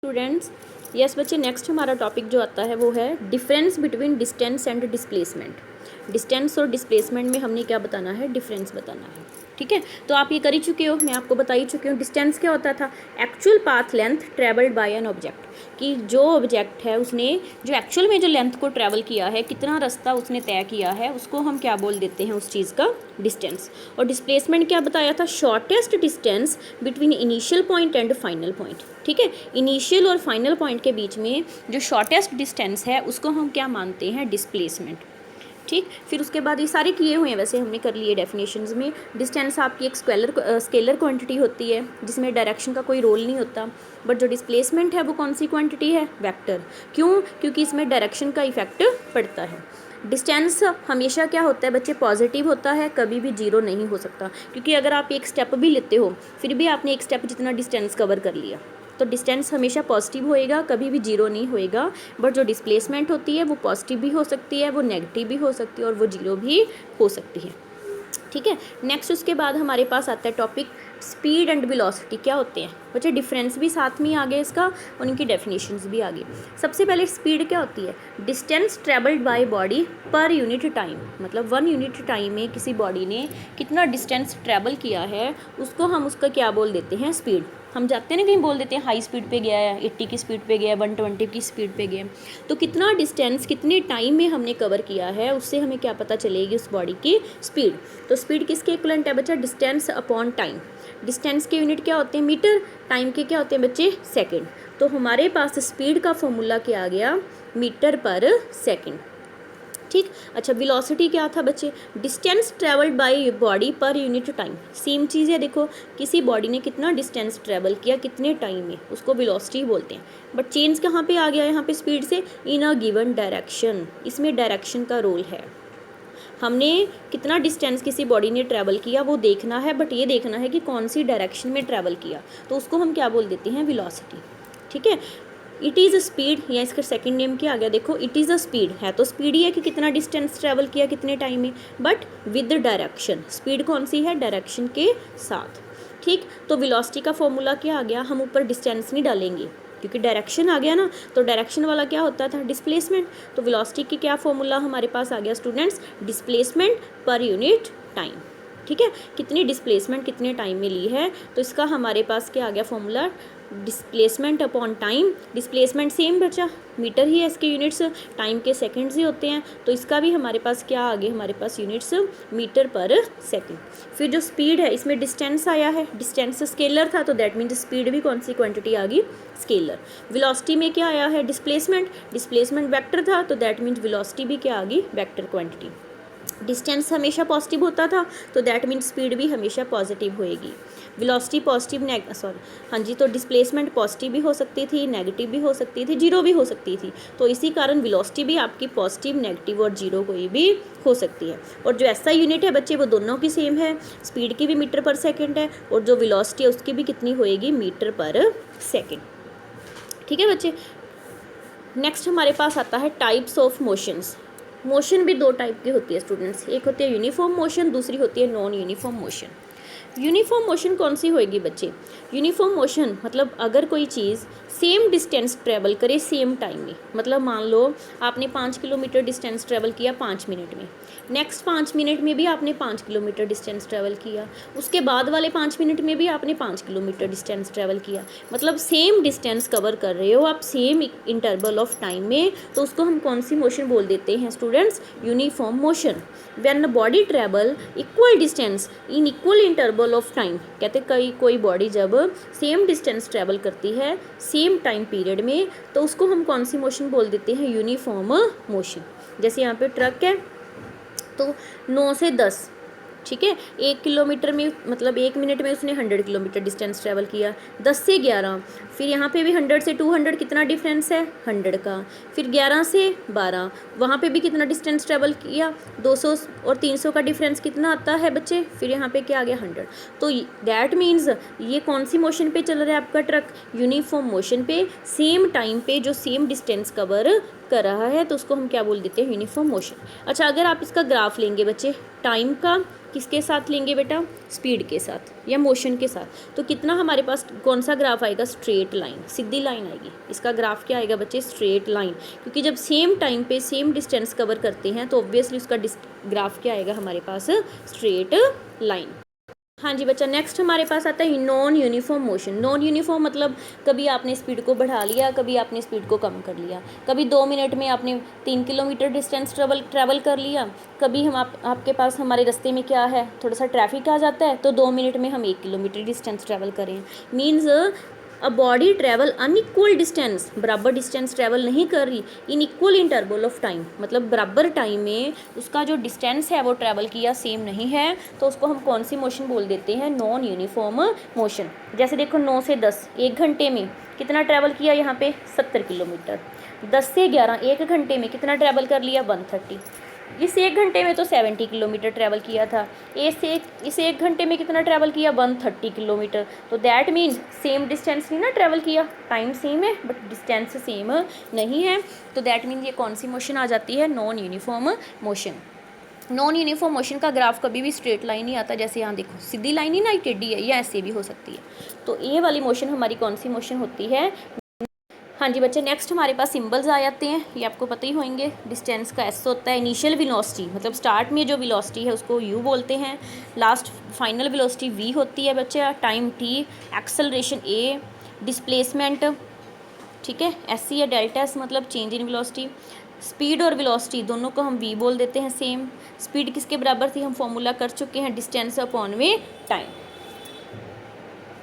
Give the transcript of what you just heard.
Students, yes बच्चे, next हमारा topic जो आता है वो है difference between distance and displacement. Distance और डिस्प्लेसमेंट में हमने क्या बताना है, डिफरेंस बताना है। ठीक है, तो आप ये कर ही चुके हो, मैं आपको बता ही चुकी हूँ। डिस्टेंस क्या होता था, actual path length travelled by an object, कि जो ऑब्जेक्ट है उसने जो एक्चुअल में जो लेंथ को ट्रैवल किया है, कितना रास्ता उसने तय किया है, उसको हम क्या बोल देते हैं, उस चीज़ का डिस्टेंस। और डिस्प्लेसमेंट क्या बताया था, shortest distance between initial point and final point. ठीक है, इनिशियल और फाइनल पॉइंट के बीच में जो शॉर्टेस्ट डिस्टेंस है उसको हम क्या मानते हैं, डिस्प्लेसमेंट। ठीक, फिर उसके बाद ये सारे किए हुए हैं, वैसे हमने कर लिए डेफिनेशंस में। डिस्टेंस आपकी एक स्केलर क्वांटिटी होती है जिसमें डायरेक्शन का कोई रोल नहीं होता, बट जो डिस्प्लेसमेंट है वो कौन सी क्वांटिटी है, वेक्टर। क्यों, क्योंकि इसमें डायरेक्शन का इफेक्ट पड़ता है। डिस्टेंस हमेशा क्या होता है बच्चे, पॉजिटिव होता है, कभी भी जीरो नहीं हो सकता, क्योंकि अगर आप एक स्टेप भी लेते हो फिर भी आपने एक स्टेप जितना डिस्टेंस कवर कर लिया, तो डिस्टेंस हमेशा पॉजिटिव होएगा, कभी भी जीरो नहीं होएगा। बट जो डिस्प्लेसमेंट होती है वो पॉजिटिव भी हो सकती है, वो नेगेटिव भी हो सकती है और वो जीरो भी हो सकती है। ठीक है, नेक्स्ट उसके बाद हमारे पास आता है टॉपिक स्पीड एंड वेलोसिटी क्या होते हैं बच्चे। डिफरेंस भी साथ में आ गया इसका और इनकी डेफिनेशंस भी आ गई। सबसे पहले स्पीड क्या होती है, distance travelled by body per unit time, मतलब 1 यूनिट टाइम में किसी बॉडी ने कितना डिस्टेंस ट्रैवल किया है उसको हम उसका क्या बोल देते हैं, स्पीड। हम जाते हैं ना कहीं, बोल देते हैं हाई स्पीड पे गया है, 80 की स्पीड पे गया है, 120 की स्पीड पे गया है। तो कितना डिस्टेंस कितने टाइम में हमने कवर किया है उससे हमें क्या पता चलेगी, उस बॉडी की स्पीड। तो स्पीड किसके इक्विवेलेंट है बच्चा, डिस्टेंस अपॉन टाइम। डिस्टेंस के यूनिट क्या होते हैं, मीटर, टाइम के क्या होते हैं बच्चे, सेकेंड। तो हमारे पास स्पीड का फॉर्मूला क्या आ गया, मीटर पर सेकेंड। ठीक, अच्छा वेलोसिटी क्या था बच्चे, distance travelled by body per unit time. Same चीज़ है, देखो किसी बॉडी ने कितना डिस्टेंस ट्रेवल किया कितने टाइम में, उसको वेलोसिटी बोलते हैं। बट चेंज कहाँ पे आ गया, यहाँ पे स्पीड से, इन अ गिवन डायरेक्शन, इसमें डायरेक्शन का रोल है। हमने कितना डिस्टेंस किसी बॉडी ने ट्रैवल किया वो देखना है, बट ये देखना है कि कौन सी डायरेक्शन में ट्रैवल किया, तो उसको हम क्या बोल देते हैं, वेलोसिटी। ठीक है, इट इज़ अ स्पीड, या इसका सेकंड नेम क्या आ गया, देखो इट इज़ अ स्पीड, है तो स्पीड ही है कि कितना डिस्टेंस ट्रैवल किया कितने टाइम में, बट विद डायरेक्शन। स्पीड कौन सी है, डायरेक्शन के साथ। ठीक, तो वेलोसिटी का फॉर्मूला क्या आ गया, हम ऊपर डिस्टेंस नहीं डालेंगे क्योंकि डायरेक्शन आ गया ना, तो डायरेक्शन वाला क्या होता था, डिस्प्लेसमेंट। तो वेलोसिटी की क्या फॉर्मूला हमारे पास आ गया स्टूडेंट्स, डिस्प्लेसमेंट पर यूनिट टाइम। ठीक है, कितनी डिस्प्लेसमेंट कितने टाइम में ली है, तो इसका हमारे पास क्या आ गया formula, displacement upon time. Displacement same बचा, मीटर ही है इसके यूनिट्स, टाइम के सेकंड्स ही होते हैं, तो इसका भी हमारे पास क्या आ गया, हमारे पास यूनिट्स मीटर पर सेकंड। फिर जो स्पीड है इसमें डिस्टेंस आया है, डिस्टेंस स्केलर था तो दैट मीन्स स्पीड भी कौन सी क्वांटिटी आ गई, स्केलर। वेलोसिटी में क्या आया है, डिस्प्लेसमेंट, डिस्प्लेसमेंट वेक्टर था तो दैट मीन्स वेलोसिटी भी क्या आ गई, वेक्टर क्वांटिटी। डिस्टेंस हमेशा पॉजिटिव होता था तो दैट मीन्स स्पीड भी हमेशा पॉजिटिव होएगी। वेलोसिटी पॉजिटिव हाँ जी, तो डिस्प्लेसमेंट पॉजिटिव भी हो सकती थी, नेगेटिव भी हो सकती थी, जीरो भी हो सकती थी, तो इसी कारण वेलोसिटी भी आपकी पॉजिटिव, नेगेटिव और जीरो कोई भी हो सकती है। और जो ऐसा यूनिट है बच्चे वो दोनों की सेम है, स्पीड की भी मीटर पर सेकेंड है और जो वेलोसिटी है उसकी भी कितनी होएगी, मीटर पर सेकेंड। ठीक है बच्चे, नेक्स्ट हमारे पास आता है टाइप्स ऑफ मोशंस। मोशन भी दो टाइप की होती है स्टूडेंट्स, एक होती है यूनिफॉर्म मोशन, दूसरी होती है non uniform motion. Uniform motion कौन सी होएगी बच्चे, यूनिफॉर्म मोशन मतलब अगर कोई चीज़ सेम डिस्टेंस ट्रैवल करे सेम टाइम में, मतलब मान लो आपने 5 किलोमीटर डिस्टेंस ट्रैवल किया 5 मिनट में, नेक्स्ट 5 मिनट में भी आपने 5 किलोमीटर डिस्टेंस ट्रैवल किया, उसके बाद वाले 5 मिनट में भी आपने 5 किलोमीटर डिस्टेंस ट्रैवल किया, मतलब सेम डिस्टेंस कवर कर रहे हो आप सेम इंटरवल ऑफ टाइम में, तो उसको हम कौन सी मोशन बोल देते हैं students, uniform motion. When body travel equal distance in equal interval of time, कहते कोई बॉडी जब सेम डिस्टेंस ट्रैवल करती है सेम टाइम पीरियड में, तो उसको हम कौन सी मोशन बोल देते हैं, यूनिफॉर्म मोशन। जैसे यहाँ पे ट्रक है तो 9 से 10, ठीक है, 1 किलोमीटर में मतलब 1 मिनट में उसने 100 किलोमीटर डिस्टेंस ट्रैवल किया, 10 से 11, फिर यहाँ पे भी 100 से 200 कितना डिफरेंस है, 100 का, फिर 11 से 12 वहाँ पे भी कितना डिस्टेंस ट्रैवल किया, 200 और 300 का डिफरेंस कितना आता है बच्चे, फिर यहाँ पे क्या आ गया, 100। तो दैट मीन्स ये कौन सी मोशन पे चल रहा है आपका ट्रक, यूनिफॉर्म मोशन पे, सेम टाइम पे जो सेम डिस्टेंस कवर कर रहा है, तो उसको हम क्या बोल देते हैं, यूनिफॉर्म मोशन। अच्छा, अगर आप इसका ग्राफ लेंगे बच्चे टाइम का, किसके साथ लेंगे बेटा, स्पीड के साथ या मोशन के साथ, तो कितना हमारे पास कौन सा ग्राफ आएगा, स्ट्रेट स्ट्रेट लाइन, सीधी लाइन आएगी। इसका ग्राफ क्या आएगा बच्चे? स्ट्रेट लाइन, क्योंकि जब सेम टाइम पे सेम डिस्टेंस कवर करते हैं तो ऑब्वियसली उसका ग्राफ क्या आएगा हमारे पास? Straight line. हाँ जी बच्चा, नेक्स्ट हमारे पास आता है non uniform motion. Non uniform मतलब कभी आपने स्पीड को बढ़ा लिया, कभी आपने स्पीड को कम कर लिया, कभी 2 मिनट में आपने 3 किलोमीटर डिस्टेंस ट्रैवल कर लिया, कभी हम आपके पास हमारे रास्ते में क्या है, थोड़ा सा ट्रैफिक आ जाता है तो 2 मिनट में हम 1 किलोमीटर डिस्टेंस ट्रैवल करें। Means a body travel unequal distance, बराबर डिस्टेंस ट्रैवल नहीं कर रही in equal interval of time, मतलब बराबर टाइम में उसका जो डिस्टेंस है वो ट्रैवल किया सेम नहीं है, तो उसको हम कौन सी मोशन बोल देते हैं? Non uniform motion. जैसे देखो 9 से 10 1 घंटे में कितना ट्रैवल किया यहाँ पे? 70 किलोमीटर। 10 से 11 1 घंटे में कितना ट्रैवल कर लिया? 130। इस 1 घंटे में तो 70 किलोमीटर ट्रैवल किया था, इस 1 घंटे में कितना ट्रैवल किया? 130 किलोमीटर। तो दैट मीन्स सेम डिस्टेंस नहीं ना ट्रैवल किया, टाइम सेम है बट डिस्टेंस सेम नहीं है, तो दैट मीन्स ये कौन सी मोशन आ जाती है? Non uniform motion. Non uniform motion का ग्राफ कभी भी स्ट्रेट लाइन नहीं आता, जैसे यहाँ देखो सीधी लाइन ही ना, टेढ़ी है, या ऐसे भी हो सकती है। तो ये वाली मोशन हमारी कौन सी मोशन होती है? हाँ जी बच्चे, नेक्स्ट हमारे पास सिंबल्स आ जाते हैं, ये आपको पता ही होंगे। डिस्टेंस का एस होता है, इनिशियल वेलोसिटी मतलब स्टार्ट में जो वेलोसिटी है उसको यू बोलते हैं, लास्ट फाइनल वेलोसिटी वी होती है बच्चे, टाइम टी, एक्सेलरेशन ए, डिस्प्लेसमेंट, ठीक है, एस सी या डेल्टा एस मतलब चेंज इन वेलोसिटी। स्पीड और वेलोसिटी दोनों को हम वी बोल देते हैं सेम। स्पीड किसके बराबर थी? हम फॉर्मूला कर चुके हैं, डिस्टेंस अपॉन में टाइम।